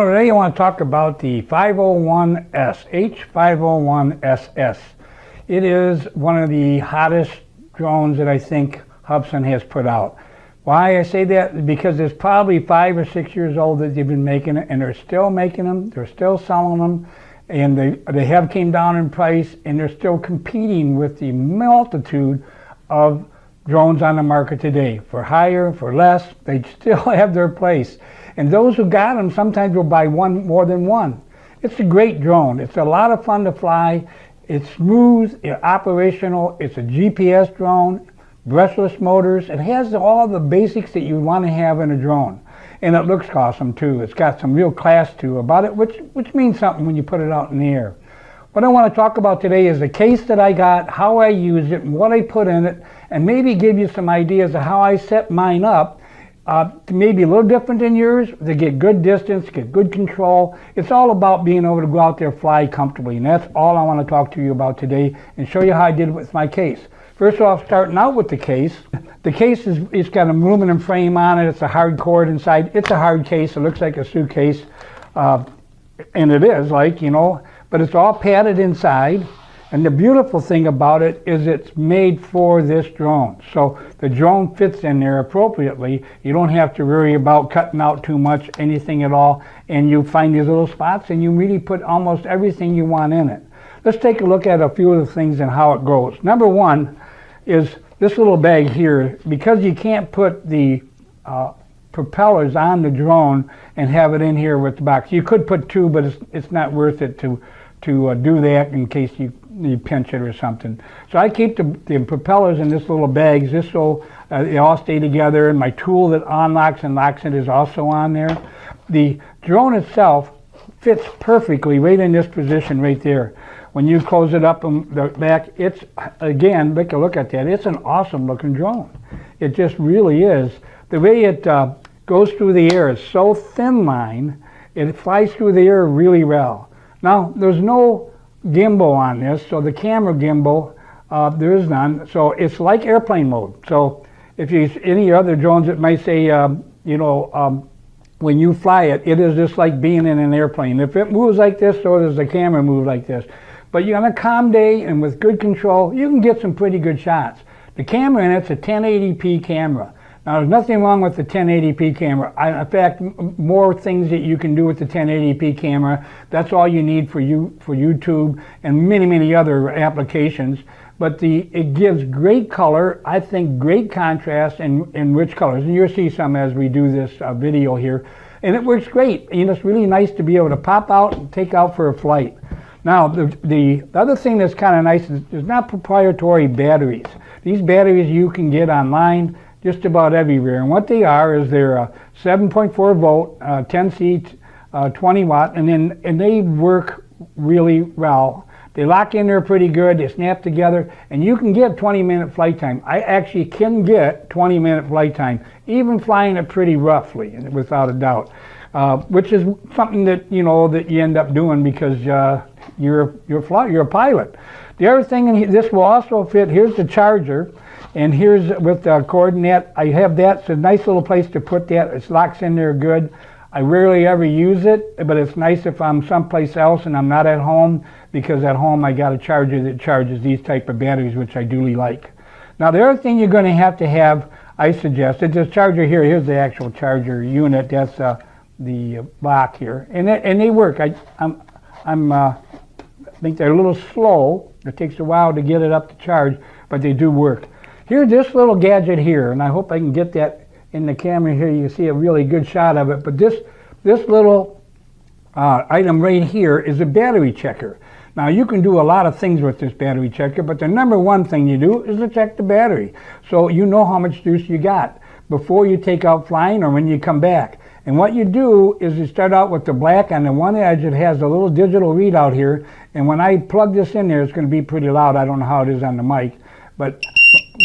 Now today I want to talk about the 501S, H501ss. It is one of the hottest drones that I think Hubsan has put out. Why I say that? Because it's probably 5 or 6 years old that they've been making it, and they're still making them, they're still selling them, and they have came down in price, and they're still competing with the multitude of drones on the market today. For higher, for less, they still have their place. And those who got them sometimes will buy one more than one. It's a great drone. It's a lot of fun to fly. It's smooth, it's operational. It's a GPS drone, brushless motors. It has all the basics that you want to have in a drone. And it looks awesome too. It's got some real class too about it, which means something when you put it out in the air. What I want to talk about today is the case that I got, how I use it, and what I put in it, and maybe give you some ideas of how I set mine up to maybe a little different than yours, to get good distance, get good control. It's all about being able to go out there and fly comfortably, and that's all I want to talk to you about today and show you how I did it with my case. First off, starting out with the case. The case it's got an aluminum frame on it. It's a hard cord inside. It's a hard case. It looks like a suitcase, and it is, like, you know, but it's all padded inside. And the beautiful thing about it is it's made for this drone. So the drone fits in there appropriately. You don't have to worry about cutting out too much, anything at all. And you find these little spots and you really put almost everything you want in it. Let's take a look at a few of the things and how it goes. Number one is this little bag here. Because you can't put the propellers on the drone and have it in here with the box. You could put two, but it's not worth it to do that in case you pinch it or something. So I keep the propellers in this little bags just so they all stay together, and my tool that unlocks and locks it is also on there. The drone itself fits perfectly right in this position right there. When you close it up in the back, it's, again, take a look at that. It's an awesome looking drone. It just really is. The way it goes through the air is so thin line, it flies through the air really well. Now, there's no gimbal on this, so the camera gimbal, there is none. So it's like airplane mode. So if you any other drones, it might say, when you fly it, it is just like being in an airplane. If it moves like this, so does the camera move like this. But you're on a calm day and with good control, you can get some pretty good shots. The camera in it's a 1080p camera. Now, there's nothing wrong with the 1080p camera. In fact, more things that you can do with the 1080p camera. That's all you need for YouTube and many, many other applications. But it gives great color, I think great contrast and rich colors. And you'll see some as we do this video here. And it works great. You know, it's really nice to be able to pop out and take out for a flight. Now, the other thing that's kind of nice is there's not proprietary batteries. These batteries you can get online just about everywhere, and what they are is they're a 7.4 volt, 10C, 20 watt, and they work really well. They lock in there pretty good, they snap together, and you can get 20-minute flight time. I actually can get 20-minute flight time, even flying it pretty roughly, without a doubt, which is something that that you end up doing because you're a pilot. The other thing, this will also fit. Here's the charger. And here's with the coordinate, I have that. It's a nice little place to put that. It locks in there good. I rarely ever use it, but it's nice if I'm someplace else and I'm not at home, because at home I got a charger that charges these type of batteries, which I duly like. Now the other thing you're going to have, I suggest, is this charger here. Here's the actual charger unit. That's the block here, and they work. I think they're a little slow. It takes a while to get it up to charge, but they do work. Here's this little gadget here, and I hope I can get that in the camera here. You can see a really good shot of it. But this little item right here is a battery checker. Now, you can do a lot of things with this battery checker, but the number one thing you do is to check the battery. So you know how much juice you got before you take out flying or when you come back. And what you do is you start out with the black. On the one edge, it has a little digital readout here. And when I plug this in there, it's going to be pretty loud. I don't know how it is on the mic. But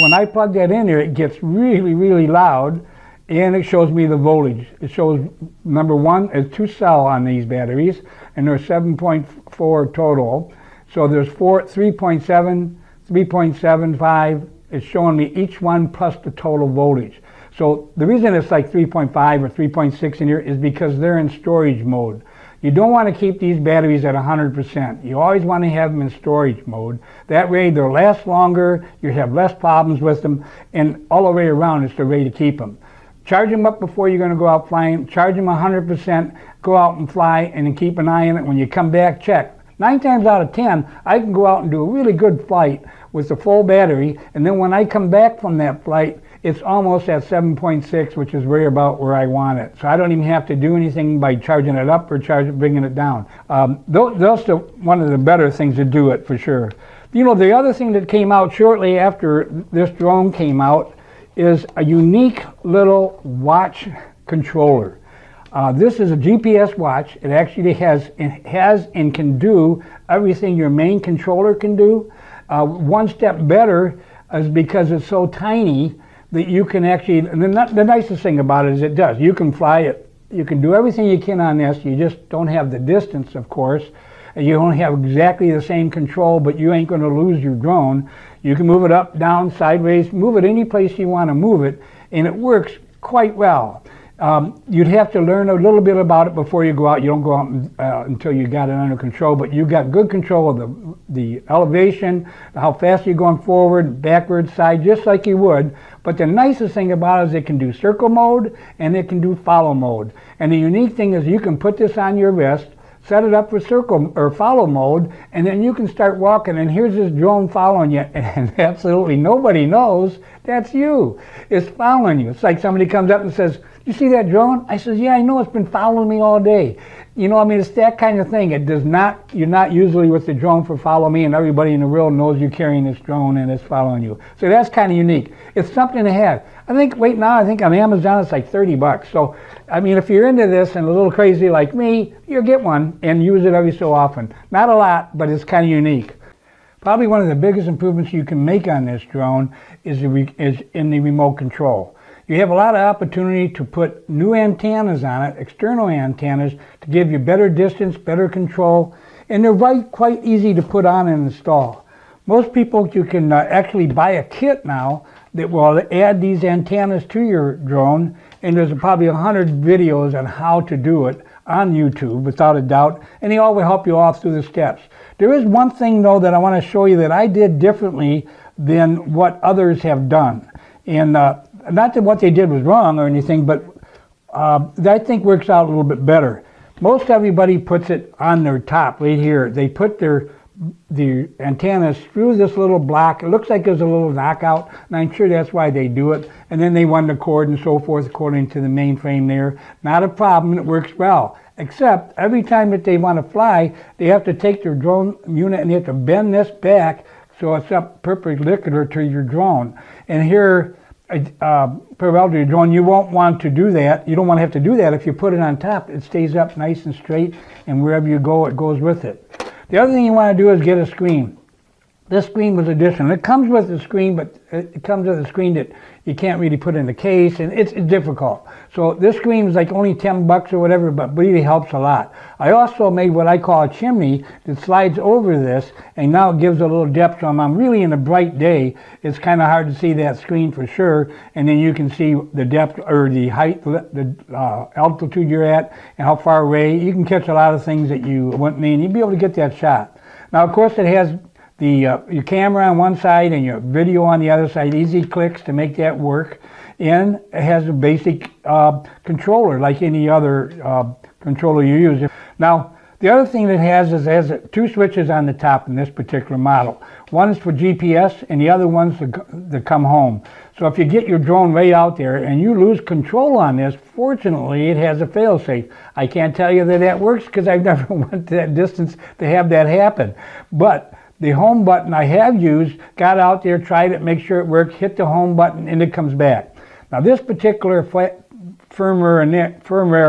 when I plug that in there, it gets really, really loud, and it shows me the voltage. It shows, number one, it's 2 cell on these batteries, and there's 7.4 total. So there's 3.7, 3.75. It's showing me each one plus the total voltage. So the reason it's like 3.5 or 3.6 in here is because they're in storage mode. You don't want to keep these batteries at 100%. You always want to have them in storage mode. That way they'll last longer, you have less problems with them, and all the way around it's the way to keep them. Charge them up before you're going to go out flying. Charge them 100%, go out and fly, and then keep an eye on it. When you come back, check. 9 times out of 10, I can go out and do a really good flight with the full battery, and then when I come back from that flight, it's almost at 7.6, which is right about where I want it. So I don't even have to do anything by charging it up or bringing it down. That's one of the better things to do it for sure. You know, the other thing that came out shortly after this drone came out is a unique little watch controller. This is a GPS watch. It actually has and can do everything your main controller can do. One step better is because it's so tiny that you can actually, and the nicest thing about it is it does. You can fly it. You can do everything you can on this. You just don't have the distance, of course. And you don't have exactly the same control, but you ain't going to lose your drone. You can move it up, down, sideways, move it any place you want to move it, and it works quite well. You'd have to learn a little bit about it before you go out. You don't go out until you got it under control, but you've got good control of the elevation, how fast you're going forward, backward, side, just like you would. But the nicest thing about it is it can do circle mode and it can do follow mode. And the unique thing is you can put this on your wrist, set it up for circle or follow mode, and then you can start walking, and here's this drone following you, and absolutely nobody knows that's you. It's following you. It's like somebody comes up and says, "You see that drone?" I says, "Yeah, I know, it's been following me all day." You know, I mean, it's that kind of thing. It does not, you're not usually with the drone for follow me, and everybody in the world knows you're carrying this drone and it's following you. So that's kind of unique. It's something to have. I think on Amazon it's like $30. So, I mean, if you're into this and a little crazy like me, you'll get one and use it every so often. Not a lot, but it's kind of unique. Probably one of the biggest improvements you can make on this drone is in the remote control. You have a lot of opportunity to put new antennas on it, external antennas, to give you better distance, better control, and they're quite easy to put on and install. Most people, you can actually buy a kit now that will add these antennas to your drone, and there's probably 100 videos on how to do it on YouTube, without a doubt, and they all will help you all through the steps. There is one thing, though, that I want to show you that I did differently than what others have done. And not that what they did was wrong or anything, but that I think works out a little bit better. Most everybody puts it on their top right here. They put the antennas through this little block. It looks like there's a little knockout, and I'm sure that's why they do it. And then they run the cord and so forth according to the mainframe there. Not a problem, it works well. Except every time that they want to fly, they have to take their drone unit and they have to bend this back so it's up perpendicular to your drone. And here, parallel to your drone, you won't want to do that. You don't want to have to do that. If you put it on top, it stays up nice and straight, and wherever you go, it goes with it. The other thing you want to do is get a screen. This screen was additional. It comes with a screen, but it comes with a screen that you can't really put in the case, and it's difficult. So this screen is like only $10 or whatever, but really helps a lot. I also made what I call a chimney that slides over this, and now it gives a little depth. So I'm really in a bright day, it's kind of hard to see that screen for sure, and then you can see the depth or the height, the altitude you're at, and how far away. You can catch a lot of things that you wouldn't need. You'll be able to get that shot. Now, of course, it has your camera on one side and your video on the other side, easy clicks to make that work. And it has a basic controller like any other controller you use. Now, the other thing it has is it has two switches on the top in this particular model. One is for GPS and the other one's to come home. So if you get your drone right out there and you lose control on this, fortunately it has a failsafe. I can't tell you that that works because I've never went to that distance to have that happen. But the home button I have used, got out there, tried it, make sure it works, hit the home button, and it comes back. Now this particular firmware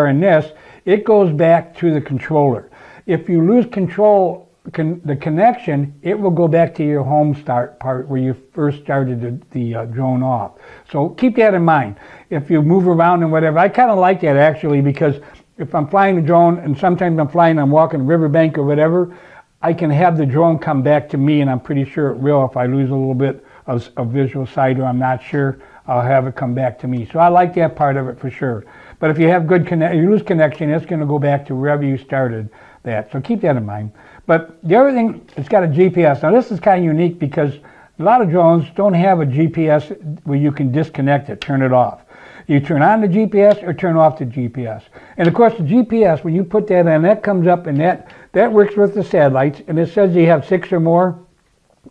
in this, it goes back to the controller. If you lose control, the connection, it will go back to your home start part where you first started the drone off. So keep that in mind. If you move around and whatever, I kind of like that actually, because if I'm flying the drone and sometimes I'm walking a riverbank or whatever, I can have the drone come back to me, and I'm pretty sure it will. If I lose a little bit of visual sight or I'm not sure, I'll have it come back to me. So I like that part of it for sure. But if you have good you lose connection, it's going to go back to wherever you started that. So keep that in mind. But the other thing, it's got a GPS. Now this is kind of unique because a lot of drones don't have a GPS where you can disconnect it, turn it off. You turn on the GPS or turn off the GPS. And of course the GPS, when you put that in, that comes up and that works with the satellites, and it says you have 6 or more.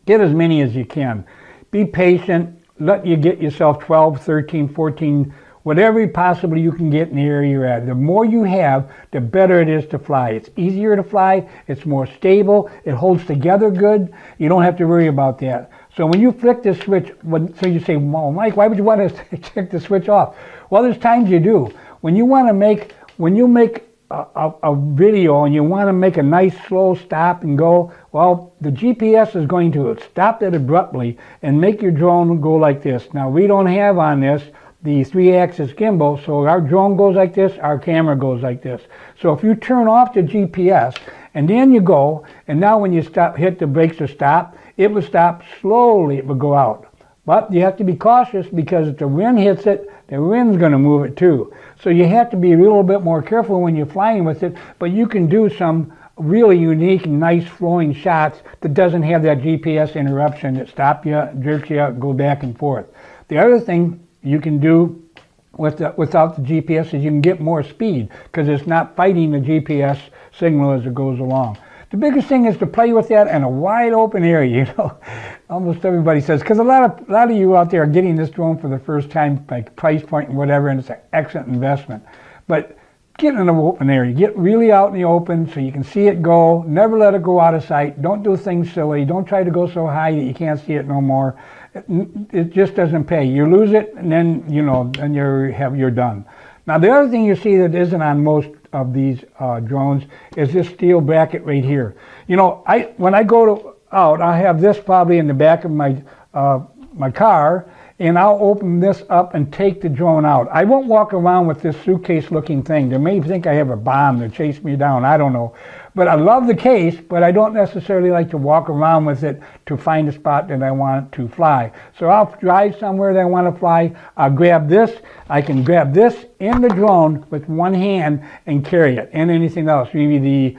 Get as many as you can. Be patient. Let you get yourself 12, 13, 14, whatever possibly you can get in the area you're at. The more you have, the better it is to fly. It's easier to fly. It's more stable. It holds together good. You don't have to worry about that. So when you flick this switch, so you say, well, Mike, why would you want to check the switch off? Well, there's times you do. When you make a video and you want to make a nice slow stop and go, well, the GPS is going to stop that abruptly and make your drone go like this. Now, we don't have on this the 3-axis gimbal, so our drone goes like this, our camera goes like this. So if you turn off the GPS and then you go, and now when you hit the brakes to stop, it will stop slowly, it will go out. But you have to be cautious because if the wind hits it, the wind's going to move it too. So you have to be a little bit more careful when you're flying with it, but you can do some really unique and nice flowing shots that doesn't have that GPS interruption that stops you, jerks you out, go back and forth. The other thing you can do without the GPS is you can get more speed because it's not fighting the GPS signal as it goes along. The biggest thing is to play with that in a wide open area, you know. Almost everybody says, because a lot of you out there are getting this drone for the first time, like price point and whatever, and it's an excellent investment. But get in an open area. Get really out in the open so you can see it go. Never let it go out of sight. Don't do things silly. Don't try to go so high that you can't see it no more. It just doesn't pay. You lose it, and then, you know, then you're done. Now, the other thing you see that isn't on most of these drones is this steel bracket right here. You know, when I go out, I have this probably in the back of my car, and I'll open this up and take the drone out. I won't walk around with this suitcase-looking thing. They may think I have a bomb to chase me down. I don't know. But I love the case, but I don't necessarily like to walk around with it to find a spot that I want to fly. So I'll drive somewhere that I want to fly. I'll grab this. I can grab this in the drone with one hand and carry it, and anything else, maybe the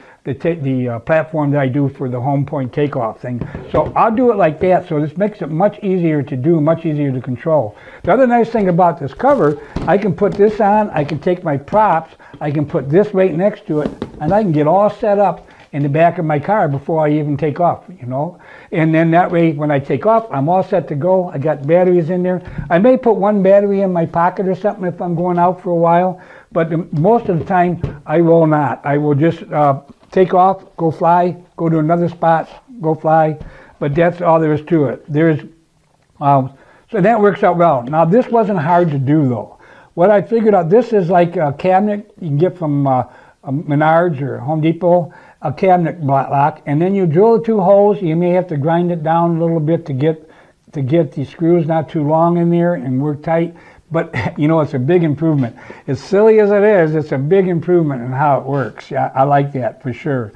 platform that I do for the home point takeoff thing. So I'll do it like that, so this makes it much easier to do, much easier to control. The other nice thing about this cover, I can put this on, I can take my props, I can put this right next to it, and I can get all set up in the back of my car before I even take off, you know. And then that way, when I take off, I'm all set to go. I got batteries in there. I may put one battery in my pocket or something if I'm going out for a while, but most of the time, I will not. I will just take off, go fly, go to another spot, go fly, but that's all there is to it. So that works out well. Now, this wasn't hard to do, though. What I figured out, this is like a cabinet you can get from Menards or Home Depot, a cabinet lock, and then you drill the 2 holes. You may have to grind it down a little bit to get the screws not too long in there and work tight. But, you know, it's a big improvement. As silly as it is, it's a big improvement in how it works. Yeah, I like that for sure.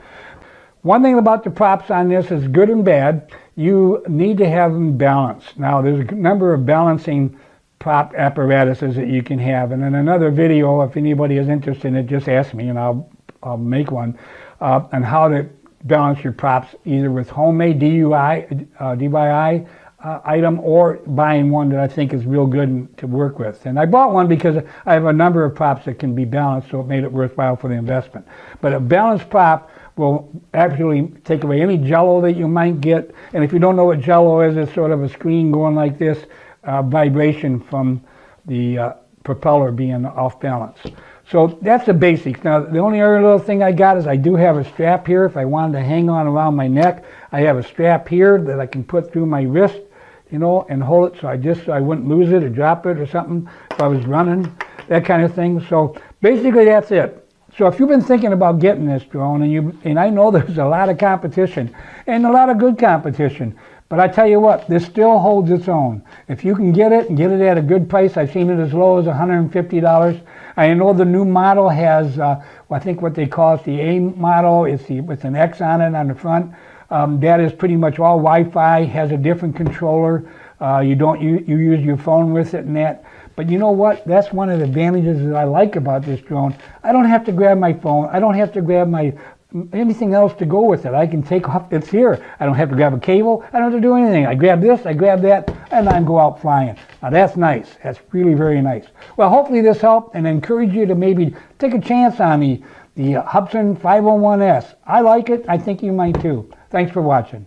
One thing about the props on this is good and bad. You need to have them balanced. Now, there's a number of balancing prop apparatuses that you can have. And in another video, if anybody is interested in it, just ask me and I'll make one on how to balance your props either with homemade DIY item or buying one that I think is real good to work with. And I bought one because I have a number of props that can be balanced, so it made it worthwhile for the investment. But a balanced prop will actually take away any jello that you might get. And if you don't know what jello is, it's sort of a screen going like this, vibration from the propeller being off balance. So that's the basics. Now, the only other little thing I got is I do have a strap here. If I wanted to hang on around my neck, I have a strap here that I can put through my wrist, you know, and hold it so I wouldn't lose it or drop it or something if I was running, that kind of thing. So basically that's it. So if you've been thinking about getting this drone, and I know there's a lot of competition and a lot of good competition, but I tell you what, this still holds its own. If you can get it and get it at a good price, I've seen it as low as $150. I know the new model has, I think what they call it the A model. It's with an X on it on the front. That is pretty much all Wi-Fi, has a different controller. You use your phone with it and that. But you know what? That's one of the advantages that I like about this drone. I don't have to grab my phone. I don't have to grab anything else to go with it. I can take off. It's here. I don't have to grab a cable. I don't have to do anything. I grab this, I grab that, and I go out flying. Now that's nice. That's really very nice. Well, hopefully this helped, and I encourage you to maybe take a chance on the Hubsan 501S. I like it. I think you might too. Thanks for watching.